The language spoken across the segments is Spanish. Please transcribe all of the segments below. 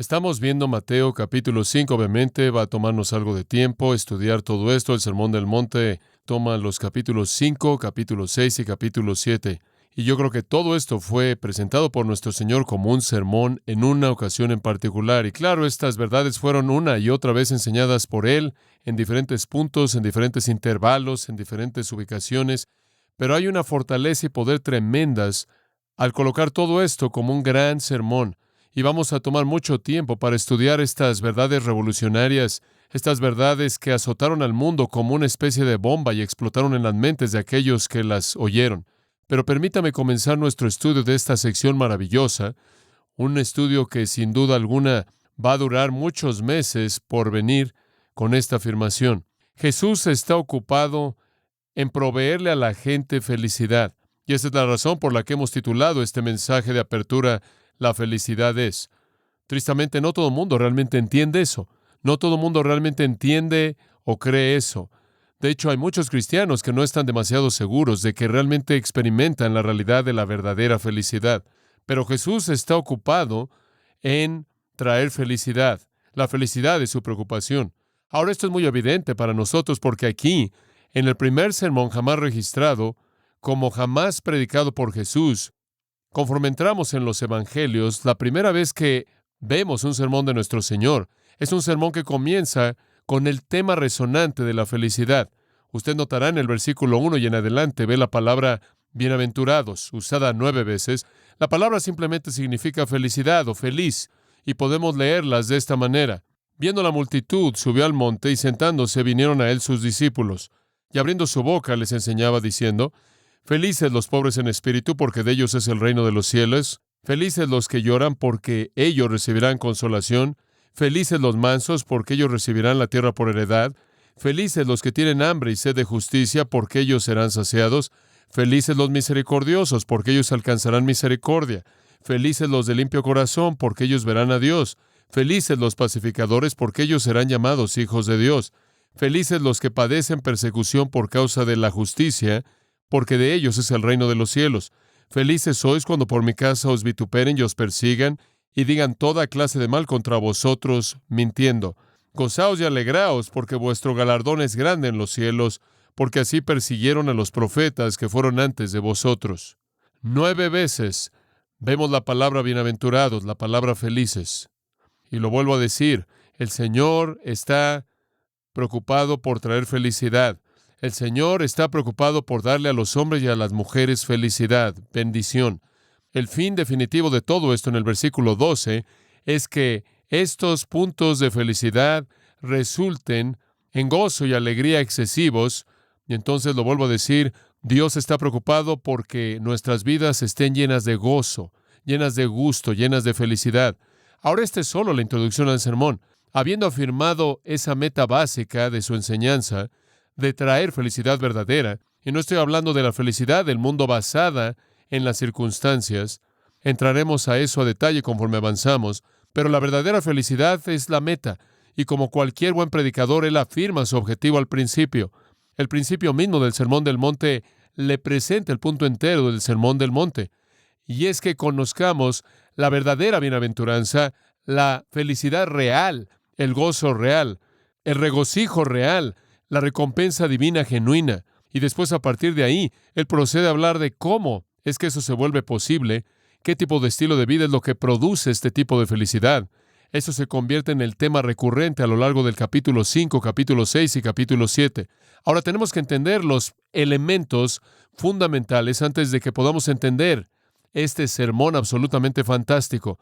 Estamos viendo Mateo capítulo 5. Obviamente va a tomarnos algo de tiempo estudiar todo esto. El Sermón del Monte toma los capítulos 5, capítulo 6 y capítulo 7. Y yo creo que todo esto fue presentado por nuestro Señor como un sermón en una ocasión en particular. Y claro, estas verdades fueron una y otra vez enseñadas por Él en diferentes puntos, en diferentes intervalos, en diferentes ubicaciones. Pero hay una fortaleza y poder tremendas al colocar todo esto como un gran sermón. Y vamos a tomar mucho tiempo para estudiar estas verdades revolucionarias, estas verdades que azotaron al mundo como una especie de bomba y explotaron en las mentes de aquellos que las oyeron. Pero permítame comenzar nuestro estudio de esta sección maravillosa, un estudio que sin duda alguna va a durar muchos meses por venir con esta afirmación. Jesús está ocupado en proveerle a la gente felicidad. Y esa es la razón por la que hemos titulado este mensaje de apertura La felicidad es. Tristemente, no todo el mundo realmente entiende eso. No todo el mundo realmente entiende o cree eso. De hecho, hay muchos cristianos que no están demasiado seguros de que realmente experimentan la realidad de la verdadera felicidad. Pero Jesús está ocupado en traer felicidad. La felicidad es su preocupación. Ahora, esto es muy evidente para nosotros porque aquí, en el primer sermón jamás registrado, como jamás predicado por Jesús, conforme entramos en los Evangelios, la primera vez que vemos un sermón de nuestro Señor, es un sermón que comienza con el tema resonante de la felicidad. Usted notará en el versículo 1 y en adelante, ve la palabra bienaventurados, usada 9 veces. La palabra simplemente significa felicidad o feliz, y podemos leerlas de esta manera. Viendo la multitud, subió al monte y sentándose vinieron a él sus discípulos. Y abriendo su boca les enseñaba diciendo: Felices los pobres en espíritu, porque de ellos es el reino de los cielos. Felices los que lloran, porque ellos recibirán consolación. Felices los mansos, porque ellos recibirán la tierra por heredad. Felices los que tienen hambre y sed de justicia, porque ellos serán saciados. Felices los misericordiosos, porque ellos alcanzarán misericordia. Felices los de limpio corazón, porque ellos verán a Dios. Felices los pacificadores, porque ellos serán llamados hijos de Dios. Felices los que padecen persecución por causa de la justicia, porque de ellos es el reino de los cielos. Felices sois cuando por mi causa os vituperen y os persigan, y digan toda clase de mal contra vosotros, mintiendo. Gozaos y alegraos, porque vuestro galardón es grande en los cielos, porque así persiguieron a los profetas que fueron antes de vosotros. 9 veces vemos la palabra bienaventurados, la palabra felices. Y lo vuelvo a decir, el Señor está preocupado por traer felicidad. El Señor está preocupado por darle a los hombres y a las mujeres felicidad, bendición. El fin definitivo de todo esto en el versículo 12 es que estos puntos de felicidad resulten en gozo y alegría excesivos. Y entonces lo vuelvo a decir, Dios está preocupado porque nuestras vidas estén llenas de gozo, llenas de gusto, llenas de felicidad. Ahora esta es solo la introducción al sermón. Habiendo afirmado esa meta básica de su enseñanza, de traer felicidad verdadera, y no estoy hablando de la felicidad del mundo basada en las circunstancias, entraremos a eso a detalle conforme avanzamos, pero la verdadera felicidad es la meta, y como cualquier buen predicador, él afirma su objetivo al principio. El principio mismo del Sermón del Monte le presenta el punto entero del Sermón del Monte, y es que conozcamos la verdadera bienaventuranza, la felicidad real, el gozo real, el regocijo real, la recompensa divina genuina. Y después, a partir de ahí, él procede a hablar de cómo es que eso se vuelve posible, qué tipo de estilo de vida es lo que produce este tipo de felicidad. Eso se convierte en el tema recurrente a lo largo del capítulo 5, capítulo 6 y capítulo 7. Ahora tenemos que entender los elementos fundamentales antes de que podamos entender este sermón absolutamente fantástico.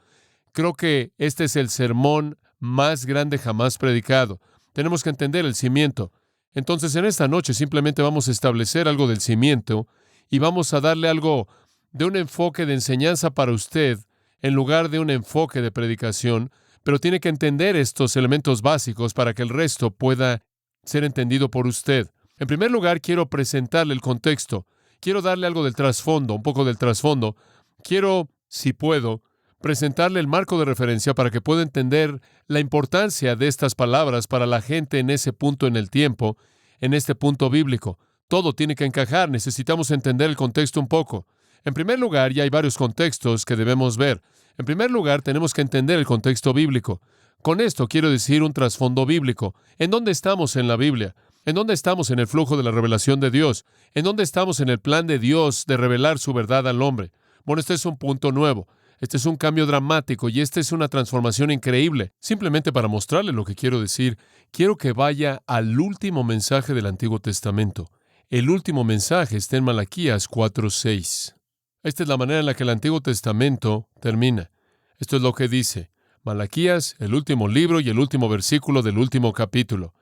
Creo que este es el sermón más grande jamás predicado. Tenemos que entender el cimiento. Entonces, en esta noche simplemente vamos a establecer algo del cimiento y vamos a darle algo de un enfoque de enseñanza para usted en lugar de un enfoque de predicación, pero tiene que entender estos elementos básicos para que el resto pueda ser entendido por usted. En primer lugar, quiero presentarle el contexto. Quiero darle algo del trasfondo, un poco del trasfondo. Quiero, si puedo, presentarle el marco de referencia para que pueda entender la importancia de estas palabras para la gente en ese punto en el tiempo, en este punto bíblico. Todo tiene que encajar, necesitamos entender el contexto un poco. En primer lugar, ya hay varios contextos que debemos ver. En primer lugar, tenemos que entender el contexto bíblico. Con esto quiero decir un trasfondo bíblico. ¿En dónde estamos en la Biblia? ¿En dónde estamos en el flujo de la revelación de Dios? ¿En dónde estamos en el plan de Dios de revelar su verdad al hombre? Bueno, este es un punto nuevo. Este es un cambio dramático y esta es una transformación increíble. Simplemente para mostrarle lo que quiero decir, quiero que vaya al último mensaje del Antiguo Testamento. El último mensaje está en Malaquías 4:6. Esta es la manera en la que el Antiguo Testamento termina. Esto es lo que dice Malaquías, el último libro y el último versículo del último capítulo.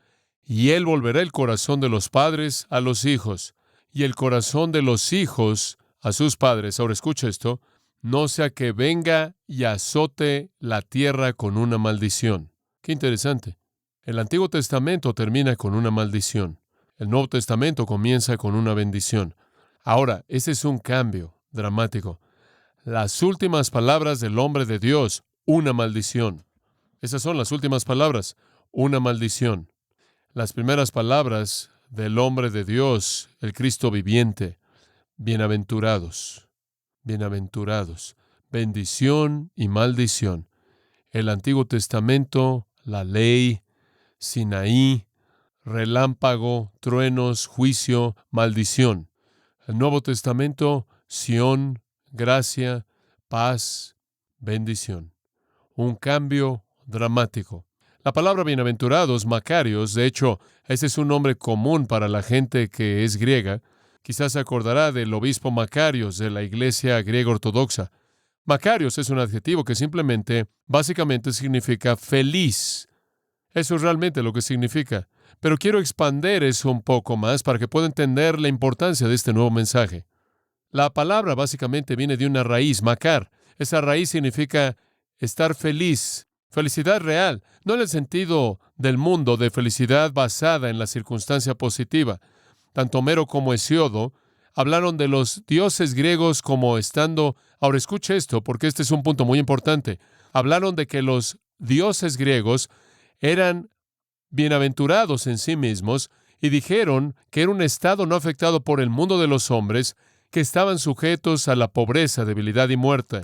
Y él volverá el corazón de los padres a los hijos, y el corazón de los hijos a sus padres. Ahora escucha esto. No sea que venga y azote la tierra con una maldición. Qué interesante. El Antiguo Testamento termina con una maldición. El Nuevo Testamento comienza con una bendición. Ahora, ese es un cambio dramático. Las últimas palabras del hombre de Dios, una maldición. Esas son las últimas palabras, una maldición. Las primeras palabras del hombre de Dios, el Cristo viviente, bienaventurados. Bienaventurados, bendición y maldición. El Antiguo Testamento, la ley, Sinaí, relámpago, truenos, juicio, maldición. El Nuevo Testamento, Sión, gracia, paz, bendición. Un cambio dramático. La palabra bienaventurados, Macarios, de hecho, ese es un nombre común para la gente que es griega. Quizás se acordará del obispo Macarios de la iglesia griega ortodoxa. Macarios es un adjetivo que básicamente significa feliz. Eso es realmente lo que significa. Pero quiero expander eso un poco más para que pueda entender la importancia de este nuevo mensaje. La palabra básicamente viene de una raíz, macar. Esa raíz significa estar feliz, felicidad real, no en el sentido del mundo de felicidad basada en la circunstancia positiva. Tanto Homero como Hesíodo hablaron de los dioses griegos como estando... Ahora escuche esto, porque este es un punto muy importante. Hablaron de que los dioses griegos eran bienaventurados en sí mismos y dijeron que era un estado no afectado por el mundo de los hombres, que estaban sujetos a la pobreza, debilidad y muerte.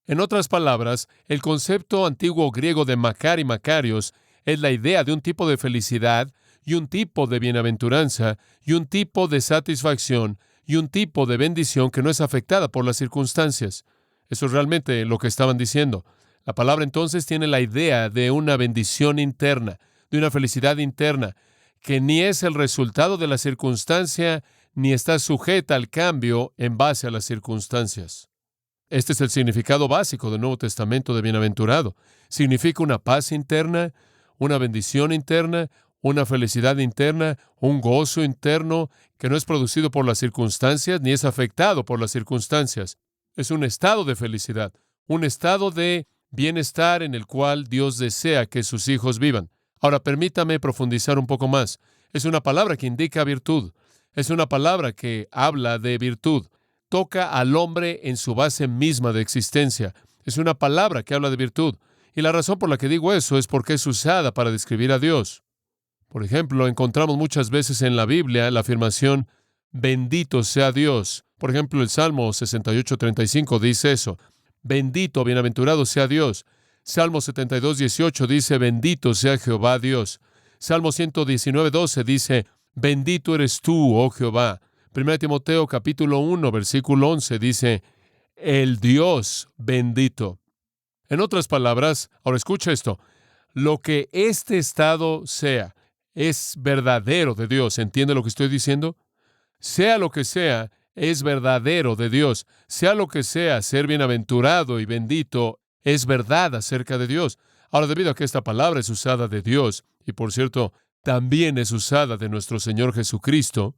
En otras palabras, el concepto antiguo griego de Macar y Macarios es la idea de un tipo de felicidad y un tipo de bienaventuranza, y un tipo de satisfacción, y un tipo de bendición que no es afectada por las circunstancias. Eso es realmente lo que estaban diciendo. La palabra entonces tiene la idea de una bendición interna, de una felicidad interna, que ni es el resultado de la circunstancia, ni está sujeta al cambio en base a las circunstancias. Este es el significado básico del Nuevo Testamento de bienaventurado. Significa una paz interna, una bendición interna, una felicidad interna, un gozo interno que no es producido por las circunstancias ni es afectado por las circunstancias. Es un estado de felicidad, un estado de bienestar en el cual Dios desea que sus hijos vivan. Ahora, permítame profundizar un poco más. Es una palabra que indica virtud. Es una palabra que habla de virtud. Toca al hombre en su base misma de existencia. Es una palabra que habla de virtud. Y la razón por la que digo eso es porque es usada para describir a Dios. Por ejemplo, encontramos muchas veces en la Biblia la afirmación, bendito sea Dios. Por ejemplo, el Salmo 68:35 dice eso. Bendito, bienaventurado sea Dios. Salmo 72:18 dice, bendito sea Jehová Dios. Salmo 119:12 dice, bendito eres tú, oh Jehová. 1 Timoteo capítulo 1, versículo 11 dice, el Dios bendito. En otras palabras, ahora escucha esto, lo que este estado sea, es verdadero de Dios. ¿Entiende lo que estoy diciendo? Sea lo que sea, es verdadero de Dios. Sea lo que sea, ser bienaventurado y bendito es verdad acerca de Dios. Ahora, debido a que esta palabra es usada de Dios, y por cierto, también es usada de nuestro Señor Jesucristo,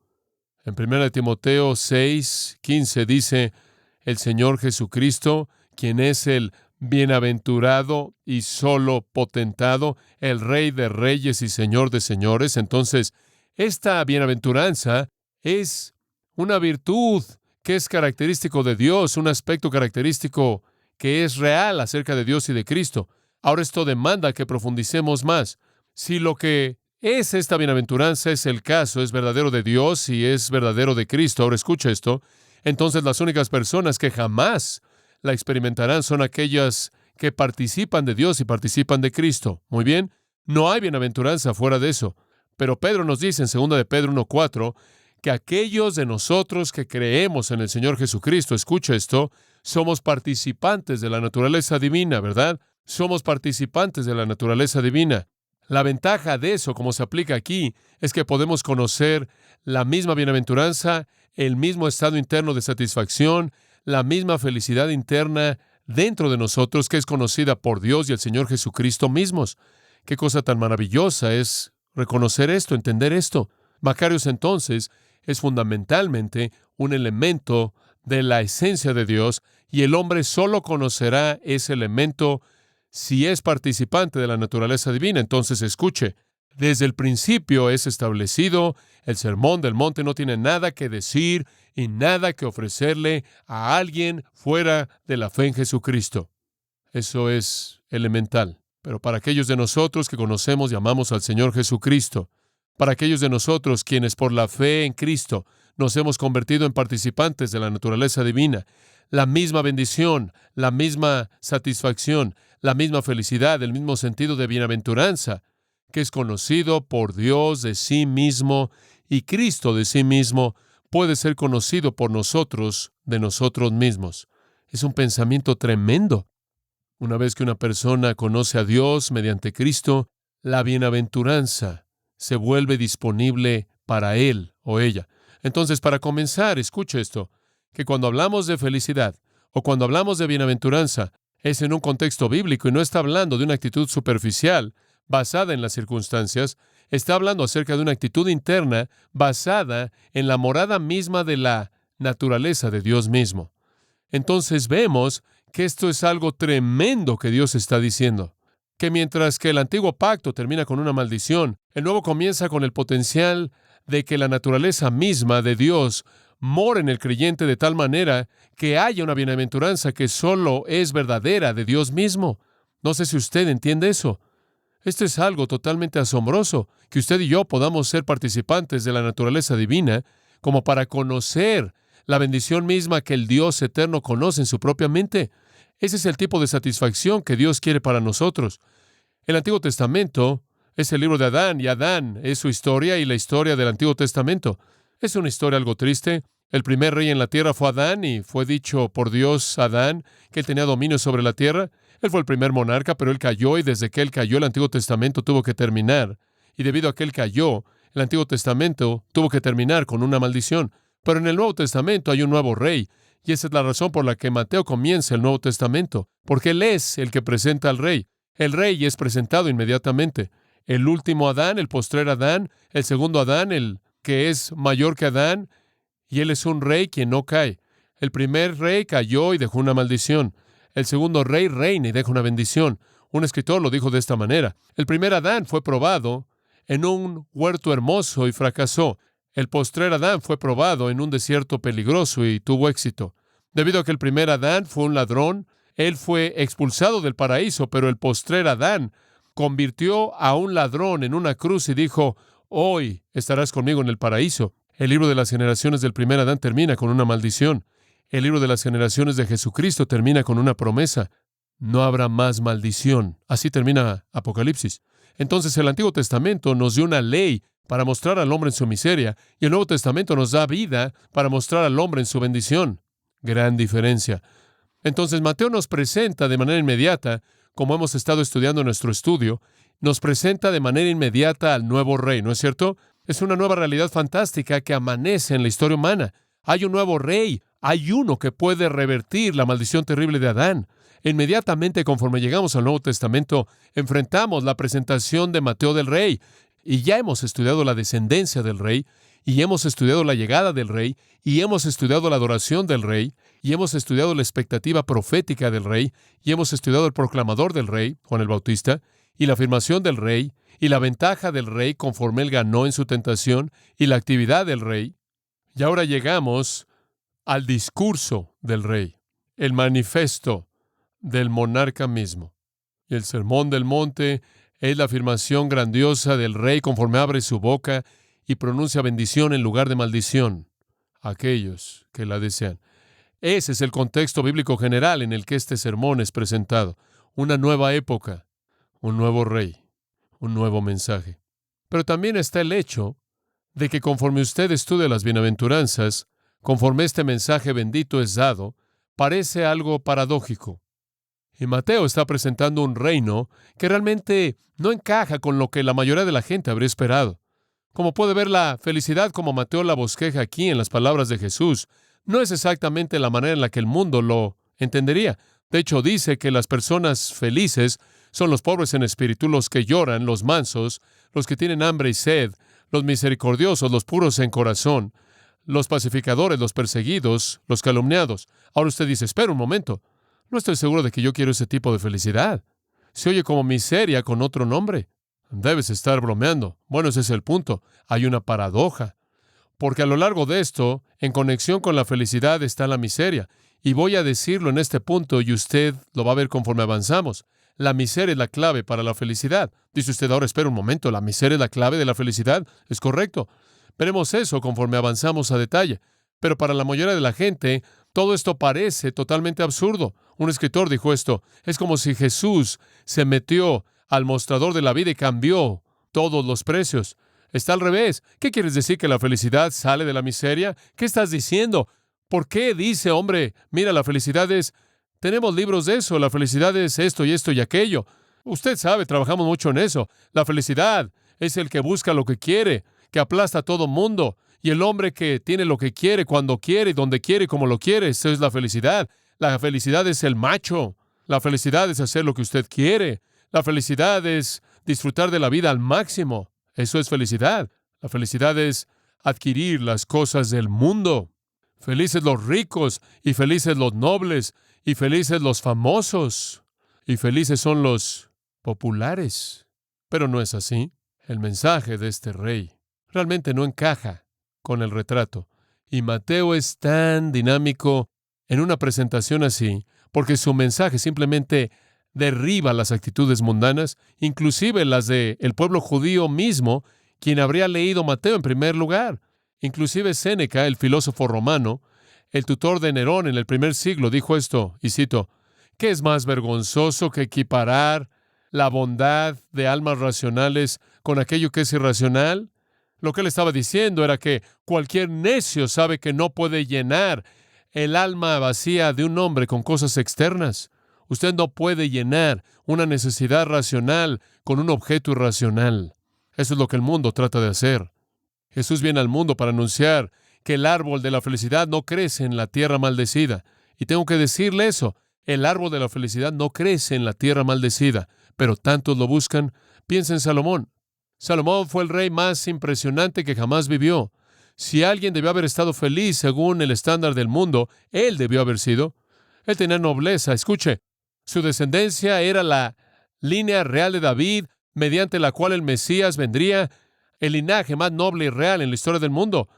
en 1 Timoteo 6:15 dice, el Señor Jesucristo, quien es el bienaventurado y solo potentado, el Rey de reyes y Señor de señores. Entonces, esta bienaventuranza es una virtud que es característico de Dios, un aspecto característico que es real acerca de Dios y de Cristo. Ahora esto demanda que profundicemos más. Si lo que es esta bienaventuranza es el caso, es verdadero de Dios y es verdadero de Cristo, ahora escucha esto, entonces las únicas personas que jamás la experimentarán son aquellas que participan de Dios y participan de Cristo. Muy bien, no hay bienaventuranza fuera de eso. Pero Pedro nos dice en 2 de Pedro 1:4 que aquellos de nosotros que creemos en el Señor Jesucristo, escucha esto, somos participantes de la naturaleza divina, ¿verdad? Somos participantes de la naturaleza divina. La ventaja de eso, como se aplica aquí, es que podemos conocer la misma bienaventuranza, el mismo estado interno de satisfacción, la misma felicidad interna dentro de nosotros que es conocida por Dios y el Señor Jesucristo mismos. Qué cosa tan maravillosa es reconocer esto, entender esto. Macarios, entonces, es fundamentalmente un elemento de la esencia de Dios, y el hombre solo conocerá ese elemento si es participante de la naturaleza divina. Entonces, escuche, desde el principio es establecido, el Sermón del Monte no tiene nada que decir y nada que ofrecerle a alguien fuera de la fe en Jesucristo. Eso es elemental. Pero para aquellos de nosotros que conocemos y amamos al Señor Jesucristo, para aquellos de nosotros quienes por la fe en Cristo nos hemos convertido en participantes de la naturaleza divina, la misma bendición, la misma satisfacción, la misma felicidad, el mismo sentido de bienaventuranza, que es conocido por Dios de sí mismo y Cristo de sí mismo, puede ser conocido por nosotros de nosotros mismos. Es un pensamiento tremendo. Una vez que una persona conoce a Dios mediante Cristo, la bienaventuranza se vuelve disponible para él o ella. Entonces, para comenzar, escuche esto, que cuando hablamos de felicidad o cuando hablamos de bienaventuranza, es en un contexto bíblico y no está hablando de una actitud superficial basada en las circunstancias, está hablando acerca de una actitud interna basada en la morada misma de la naturaleza de Dios mismo. Entonces vemos que esto es algo tremendo que Dios está diciendo, que mientras que el antiguo pacto termina con una maldición, el nuevo comienza con el potencial de que la naturaleza misma de Dios mora en el creyente de tal manera que haya una bienaventuranza que solo es verdadera de Dios mismo. No sé si usted entiende eso. Esto es algo totalmente asombroso, que usted y yo podamos ser participantes de la naturaleza divina como para conocer la bendición misma que el Dios eterno conoce en su propia mente. Ese es el tipo de satisfacción que Dios quiere para nosotros. El Antiguo Testamento es el libro de Adán, y Adán es su historia y la historia del Antiguo Testamento. Es una historia algo triste. El primer rey en la tierra fue Adán, y fue dicho por Dios a Adán que él tenía dominio sobre la tierra. Él fue el primer monarca, pero él cayó, y desde que él cayó, el Antiguo Testamento tuvo que terminar. Y debido a que él cayó, el Antiguo Testamento tuvo que terminar con una maldición. Pero en el Nuevo Testamento hay un nuevo rey, y esa es la razón por la que Mateo comienza el Nuevo Testamento, porque él es el que presenta al rey. El rey es presentado inmediatamente. El último Adán, el postrer Adán, el segundo Adán, el que es mayor que Adán, y él es un rey quien no cae. El primer rey cayó y dejó una maldición. El segundo rey reina y deja una bendición. Un escritor lo dijo de esta manera: el primer Adán fue probado en un huerto hermoso y fracasó. El postrer Adán fue probado en un desierto peligroso y tuvo éxito. Debido a que el primer Adán fue un ladrón, él fue expulsado del paraíso, pero el postrer Adán convirtió a un ladrón en una cruz y dijo: hoy estarás conmigo en el paraíso. El libro de las generaciones del primer Adán termina con una maldición. El libro de las generaciones de Jesucristo termina con una promesa: no habrá más maldición. Así termina Apocalipsis. Entonces el Antiguo Testamento nos dio una ley para mostrar al hombre en su miseria, y el Nuevo Testamento nos da vida para mostrar al hombre en su bendición. Gran diferencia. Entonces Mateo nos presenta de manera inmediata, como hemos estado estudiando en nuestro estudio, nos presenta de manera inmediata al nuevo rey, ¿no es cierto? Es una nueva realidad fantástica que amanece en la historia humana. Hay un nuevo rey, hay uno que puede revertir la maldición terrible de Adán. Inmediatamente, conforme llegamos al Nuevo Testamento, enfrentamos la presentación de Mateo del rey, y ya hemos estudiado la descendencia del rey, y hemos estudiado la llegada del rey, y hemos estudiado la adoración del rey, y hemos estudiado la expectativa profética del rey, y hemos estudiado el proclamador del rey, Juan el Bautista, y la afirmación del rey, y la ventaja del rey conforme él ganó en su tentación, y la actividad del rey. Y ahora llegamos al discurso del rey, el manifiesto del monarca mismo. Y el Sermón del Monte es la afirmación grandiosa del rey conforme abre su boca y pronuncia bendición en lugar de maldición a aquellos que la desean. Ese es el contexto bíblico general en el que este sermón es presentado. Una nueva época, un nuevo rey, un nuevo mensaje. Pero también está el hecho de que conforme usted estudia las bienaventuranzas, conforme este mensaje bendito es dado, parece algo paradójico. Y Mateo está presentando un reino que realmente no encaja con lo que la mayoría de la gente habría esperado. Como puede ver, la felicidad como Mateo la bosqueja aquí en las palabras de Jesús no es exactamente la manera en la que el mundo lo entendería. De hecho, dice que las personas felices son los pobres en espíritu, los que lloran, los mansos, los que tienen hambre y sed, los misericordiosos, los puros en corazón, los pacificadores, los perseguidos, los calumniados. Ahora usted dice, espera un momento, no estoy seguro de que yo quiero ese tipo de felicidad. Se oye como miseria con otro nombre. Debes estar bromeando. Bueno, ese es el punto. Hay una paradoja. Porque a lo largo de esto, en conexión con la felicidad está la miseria. Y voy a decirlo en este punto y usted lo va a ver conforme avanzamos. La miseria es la clave para la felicidad. Dice usted, ahora espera un momento, ¿la miseria es la clave de la felicidad? Es correcto. Veremos eso conforme avanzamos a detalle. Pero para la mayoría de la gente, todo esto parece totalmente absurdo. Un escritor dijo esto, es como si Jesús se metió al mostrador de la vida y cambió todos los precios. Está al revés. ¿Qué quieres decir, que la felicidad sale de la miseria? ¿Qué estás diciendo? ¿Por qué dice, hombre, mira, la felicidad es... Tenemos libros de eso, la felicidad es esto y aquello. Usted sabe, trabajamos mucho en eso. La felicidad es el que busca lo que quiere, que aplasta a todo mundo. Y el hombre que tiene lo que quiere, cuando quiere, donde quiere, como lo quiere, eso es la felicidad. La felicidad es el macho. La felicidad es hacer lo que usted quiere. La felicidad es disfrutar de la vida al máximo. Eso es felicidad. La felicidad es adquirir las cosas del mundo. Felices los ricos, y felices los nobles, y felices los famosos, y felices son los populares. Pero no es así. El mensaje de este rey realmente no encaja con el retrato. Y Mateo es tan dinámico en una presentación así, porque su mensaje simplemente derriba las actitudes mundanas, inclusive las del pueblo judío mismo, quien habría leído Mateo en primer lugar. Inclusive Séneca, el filósofo romano, el tutor de Nerón en el primer siglo, dijo esto, y cito, ¿qué es más vergonzoso que equiparar la bondad de almas racionales con aquello que es irracional? Lo que él estaba diciendo era que cualquier necio sabe que no puede llenar el alma vacía de un hombre con cosas externas. Usted no puede llenar una necesidad racional con un objeto irracional. Eso es lo que el mundo trata de hacer. Jesús viene al mundo para anunciar que el árbol de la felicidad no crece en la tierra maldecida. Y tengo que decirle eso. El árbol de la felicidad no crece en la tierra maldecida, pero tantos lo buscan. Piensa en Salomón. Salomón fue el rey más impresionante que jamás vivió. Si alguien debió haber estado feliz según el estándar del mundo, él debió haber sido. Él tenía nobleza. Escuche, su descendencia era la línea real de David, mediante la cual el Mesías vendría, el linaje más noble y real en la historia del mundo.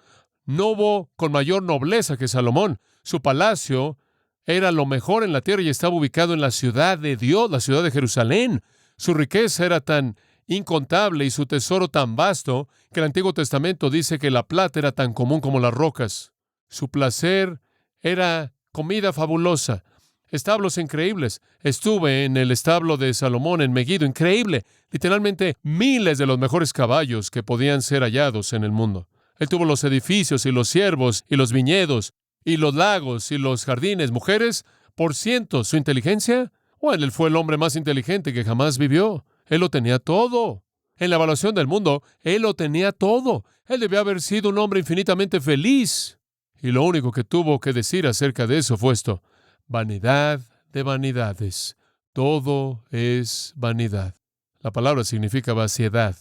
No hubo con mayor nobleza que Salomón. Su palacio era lo mejor en la tierra y estaba ubicado en la ciudad de Dios, la ciudad de Jerusalén. Su riqueza era tan incontable y su tesoro tan vasto que el Antiguo Testamento dice que la plata era tan común como las rocas. Su placer era comida fabulosa, establos increíbles. Estuve en el establo de Salomón en Megiddo, increíble. Literalmente miles de los mejores caballos que podían ser hallados en el mundo. Él tuvo los edificios y los siervos y los viñedos y los lagos y los jardines, mujeres por cientos. ¿Su inteligencia? Bueno, él fue el hombre más inteligente que jamás vivió. Él lo tenía todo. En la evaluación del mundo, él lo tenía todo. Él debió haber sido un hombre infinitamente feliz. Y lo único que tuvo que decir acerca de eso fue esto: vanidad de vanidades. Todo es vanidad. La palabra significa vaciedad.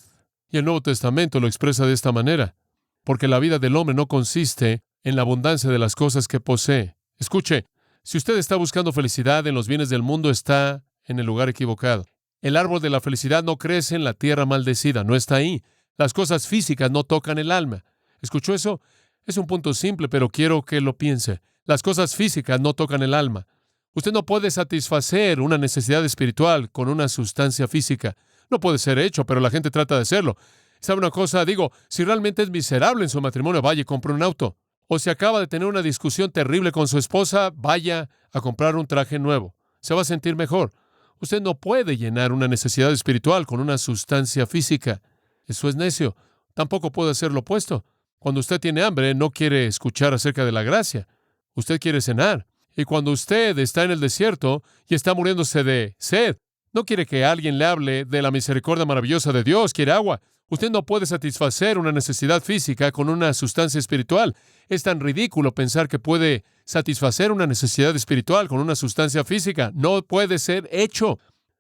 Y el Nuevo Testamento lo expresa de esta manera. Porque la vida del hombre no consiste en la abundancia de las cosas que posee. Escuche, si usted está buscando felicidad en los bienes del mundo, está en el lugar equivocado. El árbol de la felicidad no crece en la tierra maldecida, no está ahí. Las cosas físicas no tocan el alma. ¿Escuchó eso? Es un punto simple, pero quiero que lo piense. Las cosas físicas no tocan el alma. Usted no puede satisfacer una necesidad espiritual con una sustancia física. No puede ser hecho, pero la gente trata de hacerlo. ¿Sabe una cosa? Digo, si realmente es miserable en su matrimonio, vaya y compre un auto. O si acaba de tener una discusión terrible con su esposa, vaya a comprar un traje nuevo. Se va a sentir mejor. Usted no puede llenar una necesidad espiritual con una sustancia física. Eso es necio. Tampoco puede hacer lo opuesto. Cuando usted tiene hambre, no quiere escuchar acerca de la gracia. Usted quiere cenar. Y cuando usted está en el desierto y está muriéndose de sed, no quiere que alguien le hable de la misericordia maravillosa de Dios, quiere agua. Usted no puede satisfacer una necesidad física con una sustancia espiritual. Es tan ridículo pensar que puede satisfacer una necesidad espiritual con una sustancia física. No puede ser hecho.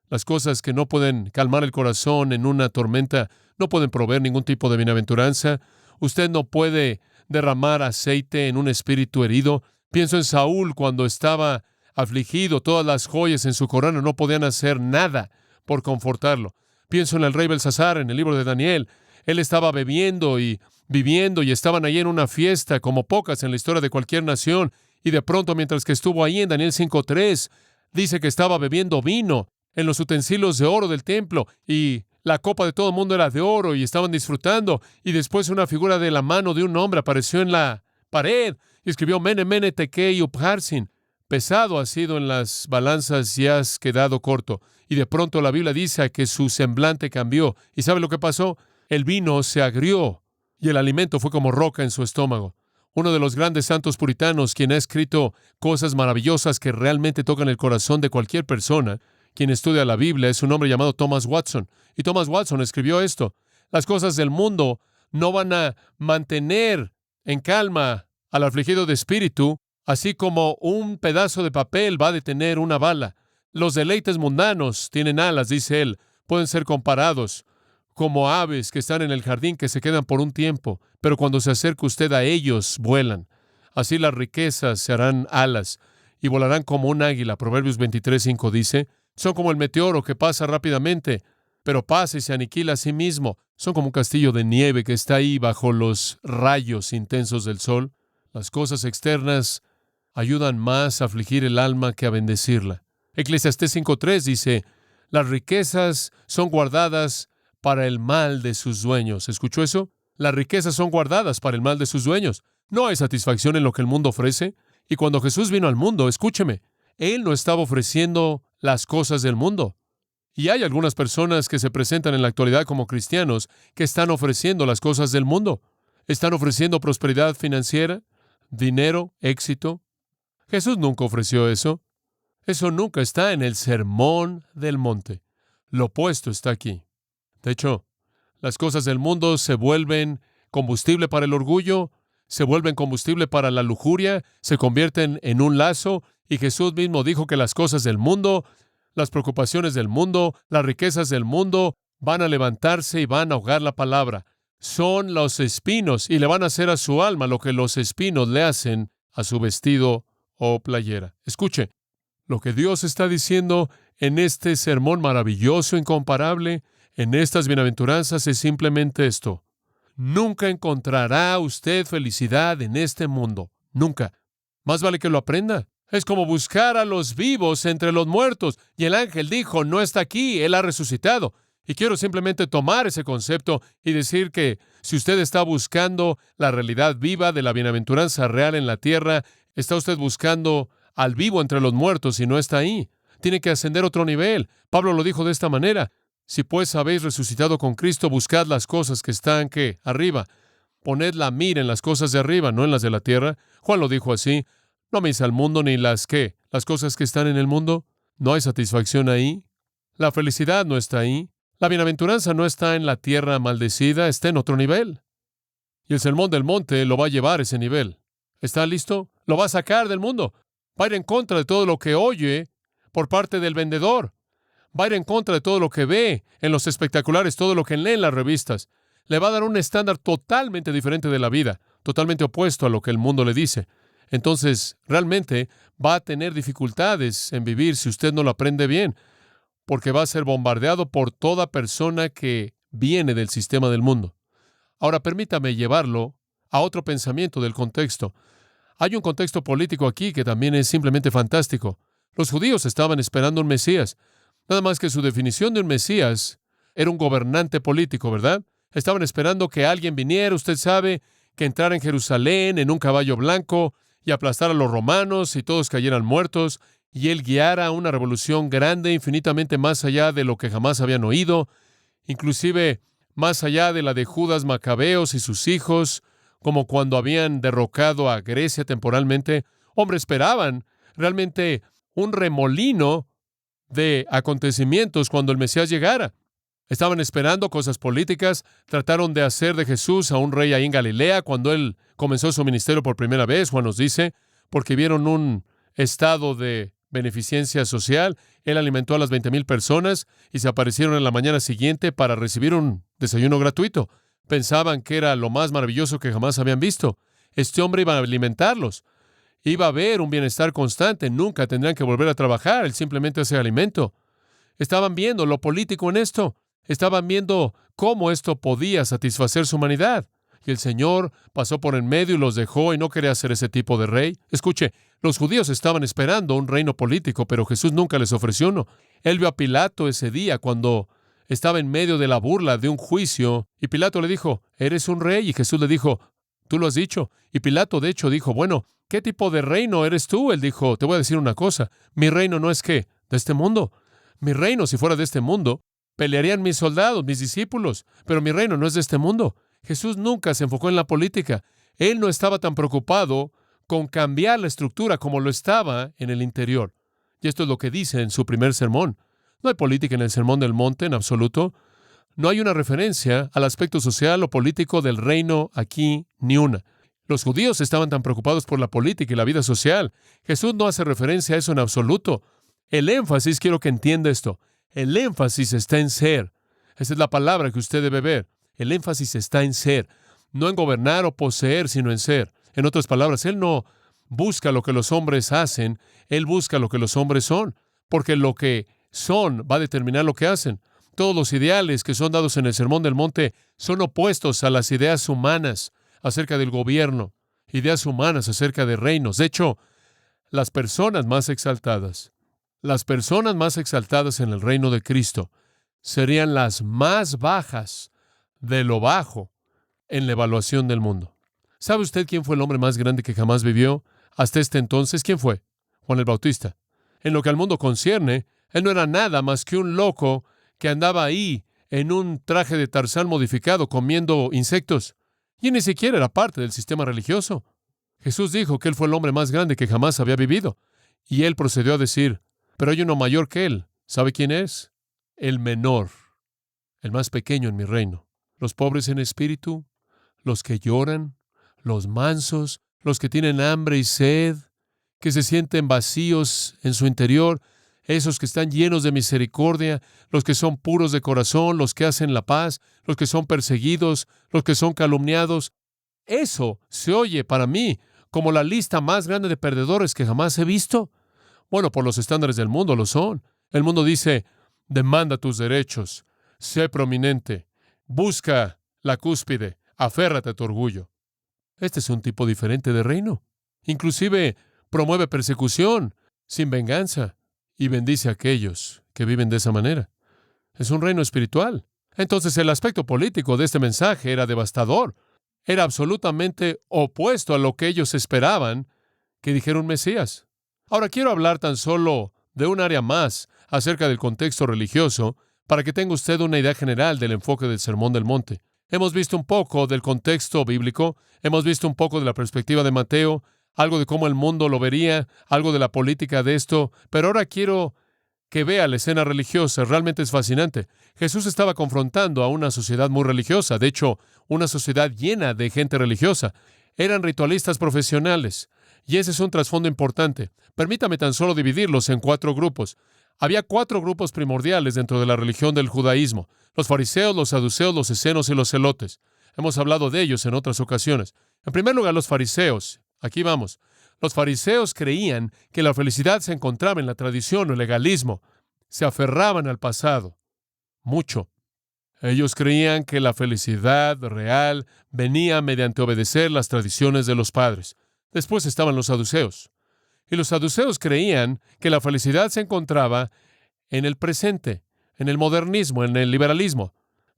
Las cosas que no pueden calmar el corazón en una tormenta no pueden proveer ningún tipo de bienaventuranza. Usted no puede derramar aceite en un espíritu herido. Pienso en Saúl cuando estaba afligido. Todas las joyas en su corona no podían hacer nada por confortarlo. Pienso en el rey Belsasar en el libro de Daniel. Él estaba bebiendo y viviendo y estaban allí en una fiesta como pocas en la historia de cualquier nación. Y de pronto, mientras que estuvo ahí en Daniel 5:3, dice que estaba bebiendo vino en los utensilios de oro del templo y la copa de todo el mundo era de oro y estaban disfrutando. Y después una figura de la mano de un hombre apareció en la pared y escribió Mene, Mene, Tekel, Upharsin. Pesado has sido en las balanzas y has quedado corto. Y de pronto la Biblia dice que su semblante cambió. ¿Y sabe lo que pasó? El vino se agrió y el alimento fue como roca en su estómago. Uno de los grandes santos puritanos, quien ha escrito cosas maravillosas que realmente tocan el corazón de cualquier persona, quien estudia la Biblia, es un hombre llamado Thomas Watson. Y Thomas Watson escribió esto: las cosas del mundo no van a mantener en calma al afligido de espíritu, así como un pedazo de papel va a detener una bala. Los deleites mundanos tienen alas, dice él, pueden ser comparados como aves que están en el jardín que se quedan por un tiempo, pero cuando se acerca usted a ellos, vuelan. Así las riquezas se harán alas y volarán como un águila. Proverbios 23:5 dice, son como el meteoro que pasa rápidamente, pero pasa y se aniquila a sí mismo. Son como un castillo de nieve que está ahí bajo los rayos intensos del sol. Las cosas externas ayudan más a afligir el alma que a bendecirla. Eclesiastés 5:3 dice, las riquezas son guardadas para el mal de sus dueños. ¿Escuchó eso? Las riquezas son guardadas para el mal de sus dueños. No hay satisfacción en lo que el mundo ofrece. Y cuando Jesús vino al mundo, escúcheme, Él no estaba ofreciendo las cosas del mundo. Y hay algunas personas que se presentan en la actualidad como cristianos que están ofreciendo las cosas del mundo. Están ofreciendo prosperidad financiera, dinero, éxito. Jesús nunca ofreció eso. Eso nunca está en el Sermón del Monte. Lo opuesto está aquí. De hecho, las cosas del mundo se vuelven combustible para el orgullo, se vuelven combustible para la lujuria, se convierten en un lazo, y Jesús mismo dijo que las cosas del mundo, las preocupaciones del mundo, las riquezas del mundo, van a levantarse y van a ahogar la palabra. Son los espinos y le van a hacer a su alma lo que los espinos le hacen a su vestido o playera. Escuche, lo que Dios está diciendo en este sermón maravilloso, incomparable, en estas bienaventuranzas es simplemente esto. Nunca encontrará usted felicidad en este mundo. Nunca. Más vale que lo aprenda. Es como buscar a los vivos entre los muertos. Y el ángel dijo, no está aquí, Él ha resucitado. Y quiero simplemente tomar ese concepto y decir que si usted está buscando la realidad viva de la bienaventuranza real en la tierra, está usted buscando al vivo entre los muertos y no está ahí. Tiene que ascender a otro nivel. Pablo lo dijo de esta manera. Si pues habéis resucitado con Cristo, buscad las cosas que están, ¿qué? Arriba. Poned la mira en las cosas de arriba, no en las de la tierra. Juan lo dijo así. No améis al mundo ni las, ¿qué? Las cosas que están en el mundo. No hay satisfacción ahí. La felicidad no está ahí. La bienaventuranza no está en la tierra maldecida, está en otro nivel. Y el sermón del monte lo va a llevar a ese nivel. ¿Está listo? Lo va a sacar del mundo. Va a ir en contra de todo lo que oye por parte del vendedor. Va a ir en contra de todo lo que ve en los espectaculares, todo lo que lee en las revistas. Le va a dar un estándar totalmente diferente de la vida, totalmente opuesto a lo que el mundo le dice. Entonces, realmente va a tener dificultades en vivir si usted no lo aprende bien, porque va a ser bombardeado por toda persona que viene del sistema del mundo. Ahora, permítame llevarlo a otro pensamiento del contexto. Hay un contexto político aquí que también es simplemente fantástico. Los judíos estaban esperando un Mesías. Nada más que su definición de un Mesías era un gobernante político, ¿verdad? Estaban esperando que alguien viniera, usted sabe, que entrara en Jerusalén en un caballo blanco y aplastara a los romanos y todos cayeran muertos, y él guiara una revolución grande, infinitamente más allá de lo que jamás habían oído, inclusive más allá de la de Judas Macabeos y sus hijos, como cuando habían derrocado a Grecia temporalmente. Hombre, esperaban realmente un remolino de acontecimientos cuando el Mesías llegara. Estaban esperando cosas políticas, trataron de hacer de Jesús a un rey ahí en Galilea cuando él comenzó su ministerio por primera vez, Juan nos dice, porque vieron un estado de beneficencia social. Él alimentó a las 20,000 personas y se aparecieron en la mañana siguiente para recibir un desayuno gratuito. Pensaban que era lo más maravilloso que jamás habían visto. Este hombre iba a alimentarlos. Iba a haber un bienestar constante. Nunca tendrían que volver a trabajar. Él simplemente hace alimento. Estaban viendo lo político en esto. Estaban viendo cómo esto podía satisfacer su humanidad. Y el Señor pasó por en medio y los dejó y no quería ser ese tipo de rey. Escuche, los judíos estaban esperando un reino político, pero Jesús nunca les ofreció uno. Él vio a Pilato ese día cuando estaba en medio de la burla de un juicio. Y Pilato le dijo, ¿eres un rey? Y Jesús le dijo, tú lo has dicho. Y Pilato, de hecho, dijo, bueno, ¿qué tipo de reino eres tú? Él dijo, te voy a decir una cosa. Mi reino no es ¿qué? De este mundo. Mi reino, si fuera de este mundo, pelearían mis soldados, mis discípulos, pero mi reino no es de este mundo. Jesús nunca se enfocó en la política. Él no estaba tan preocupado con cambiar la estructura como lo estaba en el interior. Y esto es lo que dice en su primer sermón. No hay política en el Sermón del Monte en absoluto. No hay una referencia al aspecto social o político del reino aquí, ni una. Los judíos estaban tan preocupados por la política y la vida social. Jesús no hace referencia a eso en absoluto. El énfasis, quiero que entienda esto, el énfasis está en ser. Esa es la palabra que usted debe ver. El énfasis está en ser, no en gobernar o poseer, sino en ser. En otras palabras, Él no busca lo que los hombres hacen, Él busca lo que los hombres son, porque lo que son va a determinar lo que hacen. Todos los ideales que son dados en el Sermón del Monte son opuestos a las ideas humanas acerca del gobierno, ideas humanas acerca de reinos. De hecho, las personas más exaltadas en el reino de Cristo serían las más bajas de lo bajo en la evaluación del mundo. ¿Sabe usted quién fue el hombre más grande que jamás vivió hasta este entonces? ¿Quién fue? Juan el Bautista. En lo que al mundo concierne, él no era nada más que un loco que andaba ahí en un traje de Tarzán modificado comiendo insectos. Y ni siquiera era parte del sistema religioso. Jesús dijo que él fue el hombre más grande que jamás había vivido. Y él procedió a decir, pero hay uno mayor que él. ¿Sabe quién es? El menor, el más pequeño en mi reino. Los pobres en espíritu, los que lloran, los mansos, los que tienen hambre y sed, que se sienten vacíos en su interior, esos que están llenos de misericordia, los que son puros de corazón, los que hacen la paz, los que son perseguidos, los que son calumniados. Eso se oye para mí como la lista más grande de perdedores que jamás he visto. Bueno, por los estándares del mundo lo son. El mundo dice, demanda tus derechos, sé prominente, busca la cúspide, aférrate a tu orgullo. Este es un tipo diferente de reino. Inclusive promueve persecución sin venganza y bendice a aquellos que viven de esa manera. Es un reino espiritual. Entonces el aspecto político de este mensaje era devastador. Era absolutamente opuesto a lo que ellos esperaban que dijera un Mesías. Ahora quiero hablar tan solo de un área más acerca del contexto religioso para que tenga usted una idea general del enfoque del Sermón del Monte. Hemos visto un poco del contexto bíblico, hemos visto un poco de la perspectiva de Mateo, algo de cómo el mundo lo vería, algo de la política de esto, pero ahora quiero que vea la escena religiosa. Realmente es fascinante. Jesús estaba confrontando a una sociedad muy religiosa, de hecho, una sociedad llena de gente religiosa. Eran ritualistas profesionales, y ese es un trasfondo importante. Permítame tan solo dividirlos en 4 grupos. Había 4 grupos primordiales dentro de la religión del judaísmo: los fariseos, los saduceos, los esenios y los celotes. Hemos hablado de ellos en otras ocasiones. En primer lugar, los fariseos. Aquí vamos. Los fariseos creían que la felicidad se encontraba en la tradición o el legalismo. Se aferraban al pasado. Mucho. Ellos creían que la felicidad real venía mediante obedecer las tradiciones de los padres. Después estaban los saduceos. Y los saduceos creían que la felicidad se encontraba en el presente, en el modernismo, en el liberalismo.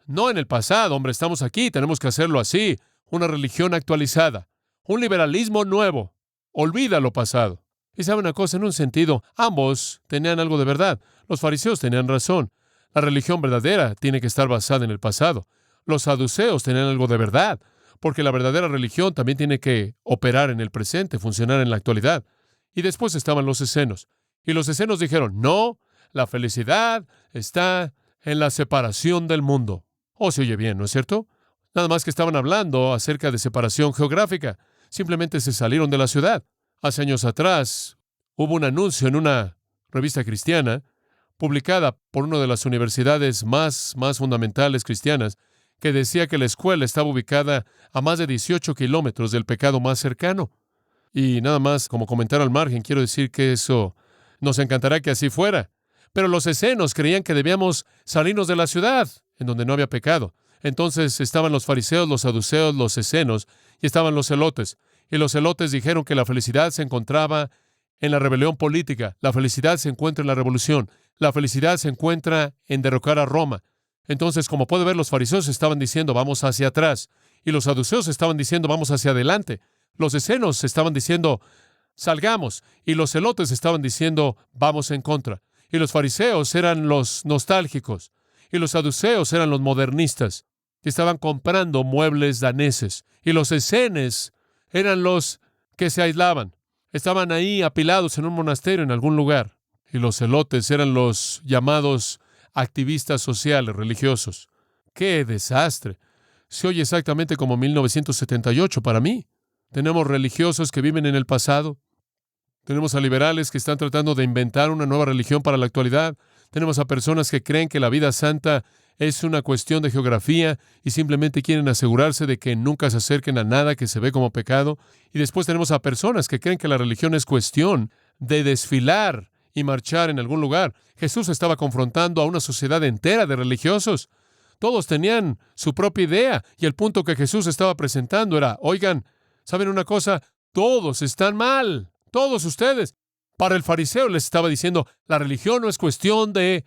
No en el pasado. Hombre, estamos aquí, tenemos que hacerlo así. una religión actualizada, un liberalismo nuevo. Olvida lo pasado. Y sabe una cosa, en un sentido, ambos tenían algo de verdad. Los fariseos tenían razón. La religión verdadera tiene que estar basada en el pasado. Los saduceos tenían algo de verdad, porque la verdadera religión también tiene que operar en el presente, funcionar en la actualidad. Y después estaban los escenos. Y los escenos dijeron, no, la felicidad está en la separación del mundo. Oh, se oye bien, ¿no es cierto? Nada más que estaban hablando acerca de separación geográfica. Simplemente se salieron de la ciudad. Hace años atrás hubo un anuncio en una revista cristiana publicada por una de las universidades más fundamentales cristianas que decía que la escuela estaba ubicada a más de 18 kilómetros del pecado más cercano. Y nada más, como comentario al margen, quiero decir que eso nos encantará que así fuera. Pero los escenos creían que debíamos salirnos de la ciudad, en donde no había pecado. Entonces estaban los fariseos, los saduceos, los escenos, y estaban los celotes. Y los celotes dijeron que la felicidad se encontraba en la rebelión política. La felicidad se encuentra en la revolución. La felicidad se encuentra en derrocar a Roma. Entonces, como puede ver, los fariseos estaban diciendo, vamos hacia atrás. Y los saduceos estaban diciendo, vamos hacia adelante. Los escenos estaban diciendo, salgamos. Y los celotes estaban diciendo, vamos en contra. Y los fariseos eran los nostálgicos. Y los saduceos eran los modernistas, que estaban comprando muebles daneses. Y los escenes eran los que se aislaban. Estaban ahí apilados en un monasterio en algún lugar. Y los celotes eran los llamados activistas sociales, religiosos. ¡Qué desastre! Se oye exactamente como 1978 para mí. Tenemos religiosos que viven en el pasado. Tenemos a liberales que están tratando de inventar una nueva religión para la actualidad. Tenemos a personas que creen que la vida santa es una cuestión de geografía y simplemente quieren asegurarse de que nunca se acerquen a nada que se ve como pecado. Y después tenemos a personas que creen que la religión es cuestión de desfilar y marchar en algún lugar. Jesús estaba confrontando a una sociedad entera de religiosos. Todos tenían su propia idea y el punto que Jesús estaba presentando era, oigan, ¿saben una cosa? Todos están mal, todos ustedes. Para el fariseo les estaba diciendo, la religión no es cuestión de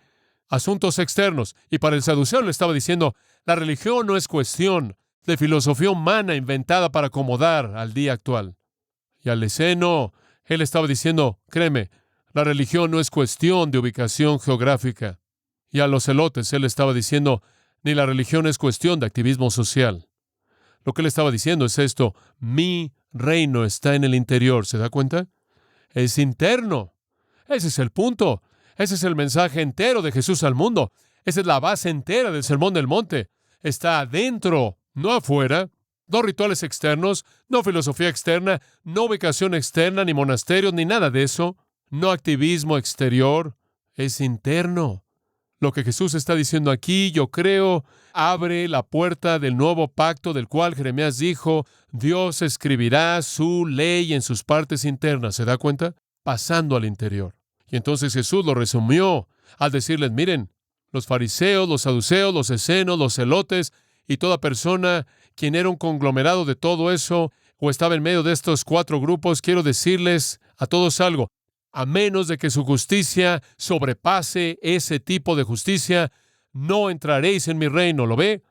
asuntos externos. Y para el saduceo le estaba diciendo, la religión no es cuestión de filosofía humana inventada para acomodar al día actual. Y al esceno, él estaba diciendo, créeme, la religión no es cuestión de ubicación geográfica. Y a los celotes él estaba diciendo, ni la religión es cuestión de activismo social. Lo que él estaba diciendo es esto, mi reino está en el interior, ¿se da cuenta? Es interno. Ese es el punto. Ese es el mensaje entero de Jesús al mundo. Esa es la base entera del Sermón del Monte. Está adentro, no afuera. No rituales externos, no filosofía externa, no ubicación externa, ni monasterios, ni nada de eso. No activismo exterior. Es interno. Lo que Jesús está diciendo aquí, yo creo, abre la puerta del nuevo pacto del cual Jeremías dijo, Dios escribirá su ley en sus partes internas. ¿Se da cuenta? Pasando al interior. Y entonces Jesús lo resumió al decirles, miren, los fariseos, los saduceos, los escenos, los celotes y toda persona quien era un conglomerado de todo eso o estaba en medio de estos cuatro grupos, quiero decirles a todos algo. A menos de que su justicia sobrepase ese tipo de justicia, no entraréis en mi reino, ¿lo ve?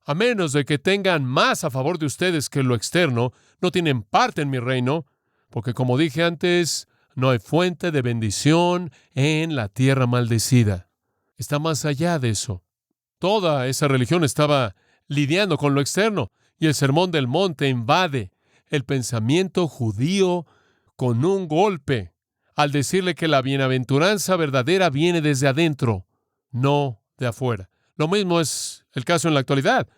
A menos de que tengan más a favor de ustedes que lo externo, no tienen parte en mi reino, porque como dije antes, no hay fuente de bendición en la tierra maldecida. Está más allá de eso. Toda esa religión estaba lidiando con lo externo, y el Sermón del Monte invade el pensamiento judío con un golpe, al decirle que la bienaventuranza verdadera viene desde adentro, no de afuera. Lo mismo es el caso en la actualidad.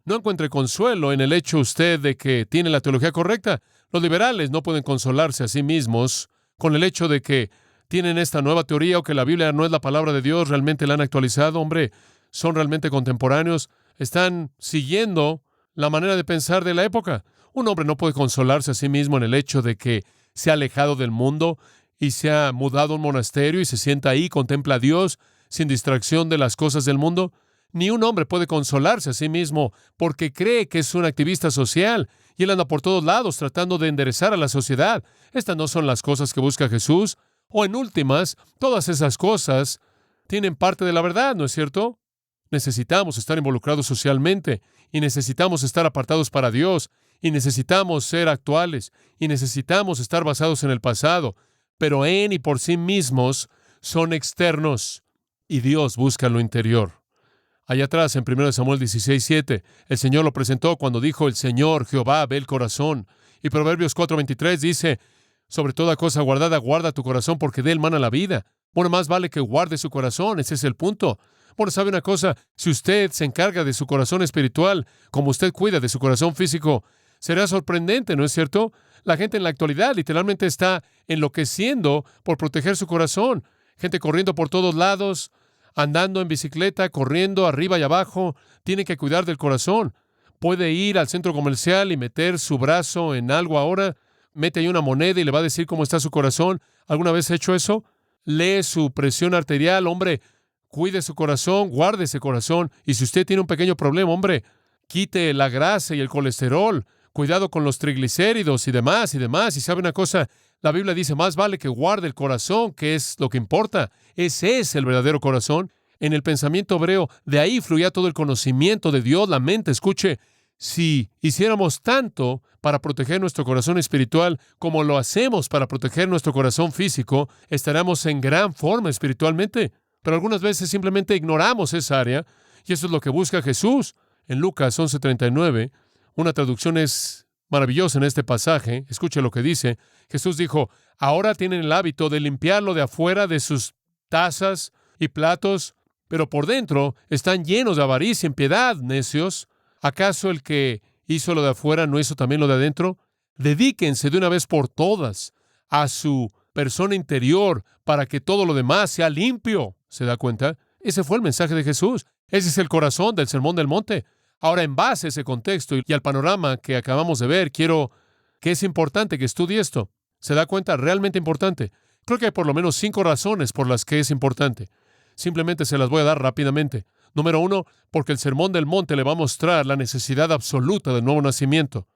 No encuentre consuelo en el hecho usted de que tiene la teología correcta. Los liberales no pueden consolarse a sí mismos con el hecho de que tienen esta nueva teoría o que la Biblia no es la palabra de Dios, realmente la han actualizado. Hombre, son realmente contemporáneos, están siguiendo la manera de pensar de la época. Un hombre no puede consolarse a sí mismo en el hecho de que se ha alejado del mundo y se ha mudado a un monasterio y se sienta ahí, contempla a Dios sin distracción de las cosas del mundo. Ni un hombre puede consolarse a sí mismo porque cree que es un activista social y él anda por todos lados tratando de enderezar a la sociedad. Estas no son las cosas que busca Jesús. O en últimas, todas esas cosas tienen parte de la verdad, ¿no es cierto? Necesitamos estar involucrados socialmente y necesitamos estar apartados para Dios y necesitamos ser actuales, y necesitamos estar basados en el pasado, pero en y por sí mismos son externos, y Dios busca lo interior. Allá atrás, en 1 Samuel 16:7, el Señor lo presentó cuando dijo: el Señor, Jehová, ve el corazón. Y Proverbios 4:23 dice: sobre toda cosa guardada, guarda tu corazón, porque de él mana la vida. Bueno, más vale que guarde su corazón, ese es el punto. Bueno, ¿sabe una cosa? Si usted se encarga de su corazón espiritual, como usted cuida de su corazón físico, será sorprendente, ¿no es cierto? La gente en la actualidad literalmente está enloqueciendo por proteger su corazón. Gente corriendo por todos lados, andando en bicicleta, corriendo arriba y abajo. Tiene que cuidar del corazón. Puede ir al centro comercial y meter su brazo en algo ahora. Mete ahí una moneda y le va a decir cómo está su corazón. ¿Alguna vez ha hecho eso? Lee su presión arterial, hombre. Cuide su corazón, guarde ese corazón. Y si usted tiene un pequeño problema, hombre, quite la grasa y el colesterol. Cuidado con los triglicéridos y demás, y demás. Y sabe una cosa, la Biblia dice: más vale que guarde el corazón, que es lo que importa. Ese es el verdadero corazón. En el pensamiento hebreo, de ahí fluía todo el conocimiento de Dios, la mente. Escuche, si hiciéramos tanto para proteger nuestro corazón espiritual como lo hacemos para proteger nuestro corazón físico, estaríamos en gran forma espiritualmente. Pero algunas veces simplemente ignoramos esa área, y eso es lo que busca Jesús. En Lucas 11:39, una traducción es maravillosa en este pasaje. Escuche lo que dice. Jesús dijo: ahora tienen el hábito de limpiarlo de afuera de sus tazas y platos, pero por dentro están llenos de avaricia y impiedad, necios. ¿Acaso el que hizo lo de afuera no hizo también lo de adentro? Dedíquense de una vez por todas a su persona interior para que todo lo demás sea limpio. ¿Se da cuenta? Ese fue el mensaje de Jesús. Ese es el corazón del Sermón del Monte. Ahora, en base a ese contexto y al panorama que acabamos de ver, quiero que es importante que estudie esto. ¿Se da cuenta? Realmente importante. Creo que hay por lo menos 5 razones por las que es importante. Simplemente se las voy a dar rápidamente. Número 1, porque el Sermón del Monte le va a mostrar la necesidad absoluta del nuevo nacimiento.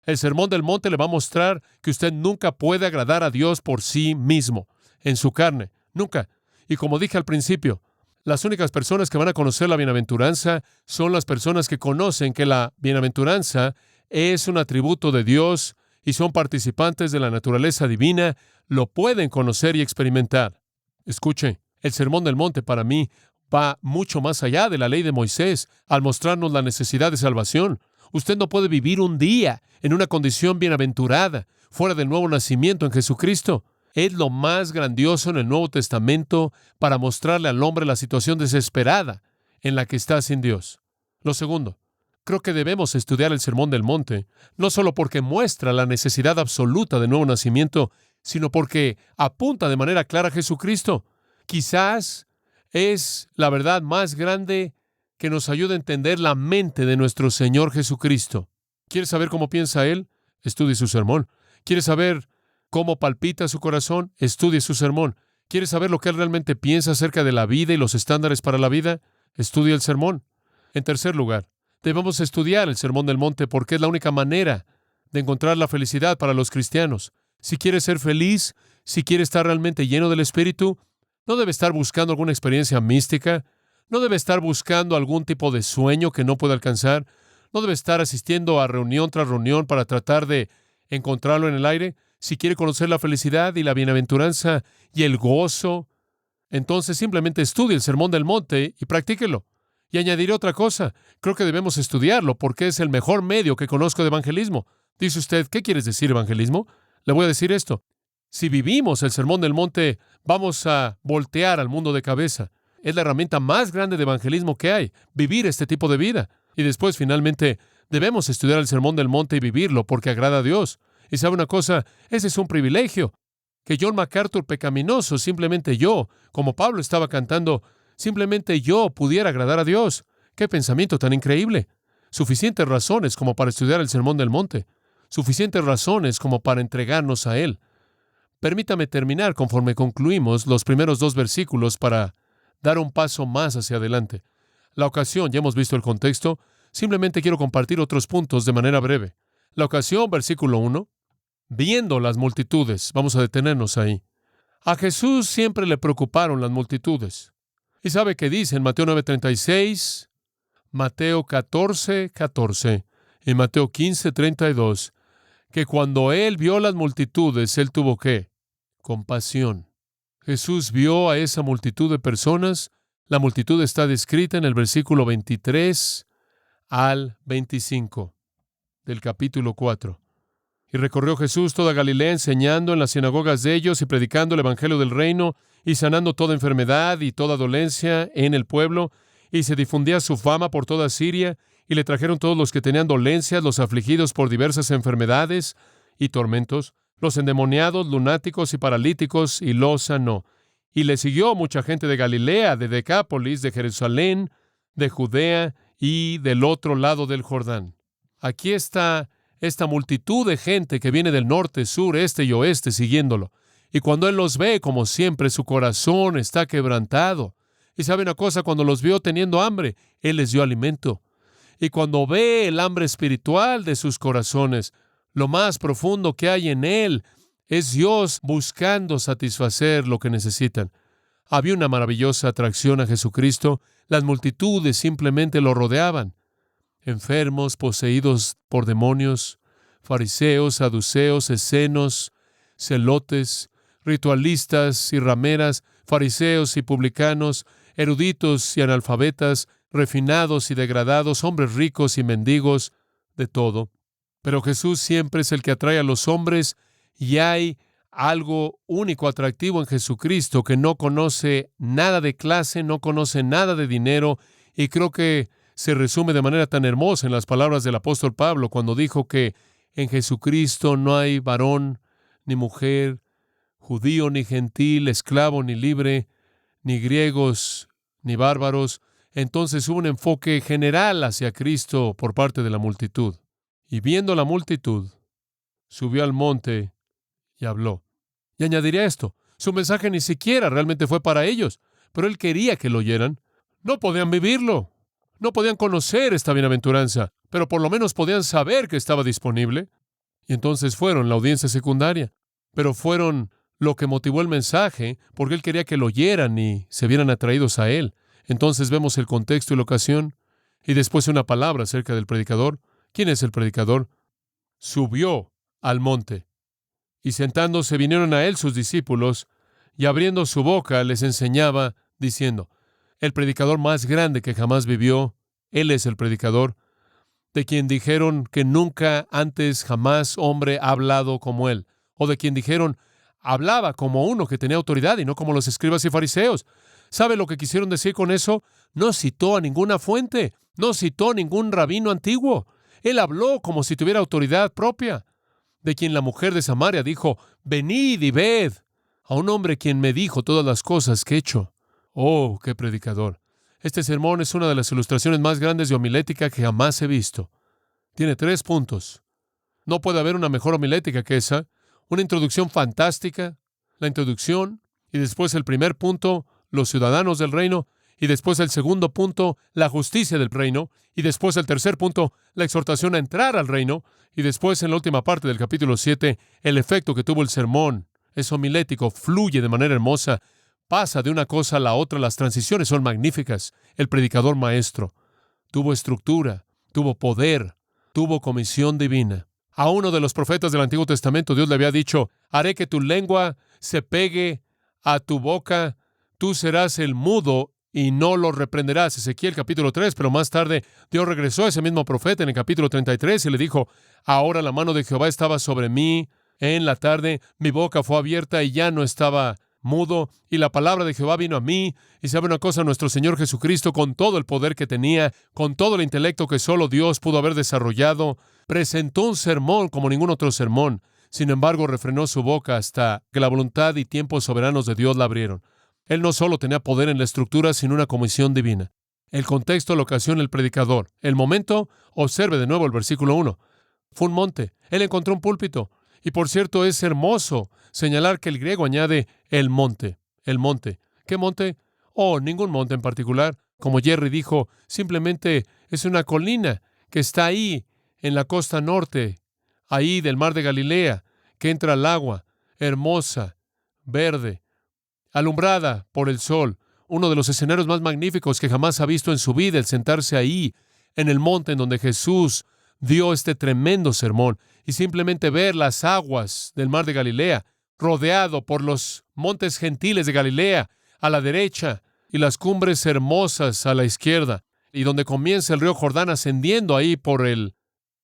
El Sermón del Monte le va a mostrar que usted nunca puede agradar a Dios por sí mismo, en su carne. Nunca. Y como dije al principio, las únicas personas que van a conocer la bienaventuranza son las personas que conocen que la bienaventuranza es un atributo de Dios y son participantes de la naturaleza divina, lo pueden conocer y experimentar. Escuche, el Sermón del Monte para mí va mucho más allá de la ley de Moisés al mostrarnos la necesidad de salvación. Usted no puede vivir un día en una condición bienaventurada, fuera del nuevo nacimiento en Jesucristo. Es lo más grandioso en el Nuevo Testamento para mostrarle al hombre la situación desesperada en la que está sin Dios. Lo segundo, creo que debemos estudiar el Sermón del Monte, no solo porque muestra la necesidad absoluta de nuevo nacimiento, sino porque apunta de manera clara a Jesucristo. Quizás es la verdad más grande que nos ayuda a entender la mente de nuestro Señor Jesucristo. ¿Quieres saber cómo piensa Él? Estudie su sermón. ¿Quieres saber cómo palpita su corazón? Estudie su sermón. ¿Quieres saber lo que Él realmente piensa acerca de la vida y los estándares para la vida? Estudie el sermón. En tercer lugar, debemos estudiar el Sermón del Monte porque es la única manera de encontrar la felicidad para los cristianos. Si quiere ser feliz, si quiere estar realmente lleno del Espíritu, no debe estar buscando alguna experiencia mística, no debe estar buscando algún tipo de sueño que no pueda alcanzar, no debe estar asistiendo a reunión tras reunión para tratar de encontrarlo en el aire. Si quiere conocer la felicidad y la bienaventuranza y el gozo, entonces simplemente estudie el Sermón del Monte y practíquelo. Y añadiré otra cosa, creo que debemos estudiarlo porque es el mejor medio que conozco de evangelismo. Dice usted, ¿qué quieres decir evangelismo? Le voy a decir esto. Si vivimos el Sermón del Monte, vamos a voltear al mundo de cabeza. Es la herramienta más grande de evangelismo que hay, vivir este tipo de vida. Y después, finalmente, debemos estudiar el Sermón del Monte y vivirlo porque agrada a Dios. Y sabe una cosa, ese es un privilegio. Que John MacArthur pecaminoso, simplemente yo, como Pablo estaba cantando, simplemente yo pudiera agradar a Dios. ¡Qué pensamiento tan increíble! Suficientes razones como para estudiar el Sermón del Monte. Suficientes razones como para entregarnos a Él. Permítame terminar conforme concluimos los primeros 2 versículos para dar un paso más hacia adelante. La ocasión, ya hemos visto el contexto, simplemente quiero compartir otros puntos de manera breve. La ocasión, versículo 1, viendo las multitudes, vamos a detenernos ahí. A Jesús siempre le preocuparon las multitudes. ¿Y sabe qué dice en Mateo 9:36, Mateo 14:14? en Mateo 15:32, que cuando Él vio las multitudes, Él tuvo ¿qué? Compasión. Jesús vio a esa multitud de personas. La multitud está descrita en el versículo 23 al 25 del capítulo 4. Y recorrió Jesús toda Galilea, enseñando en las sinagogas de ellos y predicando el evangelio del reino y sanando toda enfermedad y toda dolencia en el pueblo. Y se difundía su fama por toda Siria, y le trajeron todos los que tenían dolencias, los afligidos por diversas enfermedades y tormentos, los endemoniados, lunáticos y paralíticos, y los sanó. Y le siguió mucha gente de Galilea, de Decápolis, de Jerusalén, de Judea y del otro lado del Jordán. Aquí está esta multitud de gente que viene del norte, sur, este y oeste siguiéndolo. Y cuando Él los ve, como siempre, su corazón está quebrantado. Y sabe una cosa, cuando los vio teniendo hambre, Él les dio alimento. Y cuando ve el hambre espiritual de sus corazones, lo más profundo que hay en Él es Dios buscando satisfacer lo que necesitan. Había una maravillosa atracción a Jesucristo. Las multitudes simplemente lo rodeaban. Enfermos, poseídos por demonios, fariseos, saduceos, escenos, celotes, ritualistas y rameras, fariseos y publicanos, eruditos y analfabetas, refinados y degradados, hombres ricos y mendigos, de todo. Pero Jesús siempre es el que atrae a los hombres, y hay algo único, atractivo en Jesucristo, que no conoce nada de clase, no conoce nada de dinero, y creo que se resume de manera tan hermosa en las palabras del apóstol Pablo cuando dijo que en Jesucristo no hay varón ni mujer, judío ni gentil, esclavo ni libre, ni griegos ni bárbaros. Entonces hubo un enfoque general hacia Cristo por parte de la multitud. Y viendo la multitud, subió al monte y habló. Y añadiría esto, su mensaje ni siquiera realmente fue para ellos, pero Él quería que lo oyeran. No podían vivirlo, no podían conocer esta bienaventuranza, pero por lo menos podían saber que estaba disponible. Y entonces fueron la audiencia secundaria, pero fueron lo que motivó el mensaje, porque Él quería que lo oyeran y se vieran atraídos a Él. Entonces vemos el contexto y la ocasión, y después una palabra acerca del predicador. ¿Quién es el predicador? Subió al monte, y sentándose vinieron a Él sus discípulos, y abriendo su boca les enseñaba, diciendo, el predicador más grande que jamás vivió, Él es el predicador, de quien dijeron que nunca antes jamás hombre ha hablado como Él, o de quien dijeron, hablaba como uno que tenía autoridad y no como los escribas y fariseos. ¿Sabe lo que quisieron decir con eso? No citó a ninguna fuente, no citó a ningún rabino antiguo. Él habló como si tuviera autoridad propia, de quien la mujer de Samaria dijo, venid y ved, a un hombre quien me dijo todas las cosas que he hecho. ¡Oh, qué predicador! Este sermón es una de las ilustraciones más grandes de homilética que jamás he visto. Tiene 3 puntos. No puede haber una mejor homilética que esa. Una introducción fantástica, la introducción, y después el primer punto, los ciudadanos del reino, y después el segundo punto, la justicia del reino, y después el tercer punto, la exhortación a entrar al reino, y después en la última parte del capítulo 7, el efecto que tuvo el sermón. Es homilético, fluye de manera hermosa, pasa de una cosa a la otra, las transiciones son magníficas. El predicador maestro tuvo estructura, tuvo poder, tuvo comisión divina. A uno de los profetas del Antiguo Testamento Dios le había dicho, haré que tu lengua se pegue a tu boca, tú serás el mudo y no lo reprenderás. Ezequiel capítulo 3, pero más tarde Dios regresó a ese mismo profeta en el capítulo 33 y le dijo, ahora la mano de Jehová estaba sobre mí, en la tarde mi boca fue abierta y ya no estaba mudo, y la palabra de Jehová vino a mí. Y sabe una cosa, nuestro Señor Jesucristo, con todo el poder que tenía, con todo el intelecto que solo Dios pudo haber desarrollado, presentó un sermón como ningún otro sermón. Sin embargo, refrenó su boca hasta que la voluntad y tiempos soberanos de Dios la abrieron. Él no solo tenía poder en la estructura, sino una comisión divina. El contexto, la ocasión, el predicador. El momento, observe de nuevo el versículo 1. Fue un monte. Él encontró un púlpito. Y por cierto, es hermoso señalar que el griego añade el monte. El monte. ¿Qué monte? Oh, ningún monte en particular. Como Jerry dijo, simplemente es una colina que está ahí, en la costa norte, ahí del mar de Galilea, que entra al agua, hermosa, verde, alumbrada por el sol. Uno de los escenarios más magníficos que jamás ha visto en su vida, el sentarse ahí, en el monte en donde Jesús dio este tremendo sermón, y simplemente ver las aguas del mar de Galilea, rodeado por los montes gentiles de Galilea a la derecha y las cumbres hermosas a la izquierda, y donde comienza el río Jordán ascendiendo ahí por el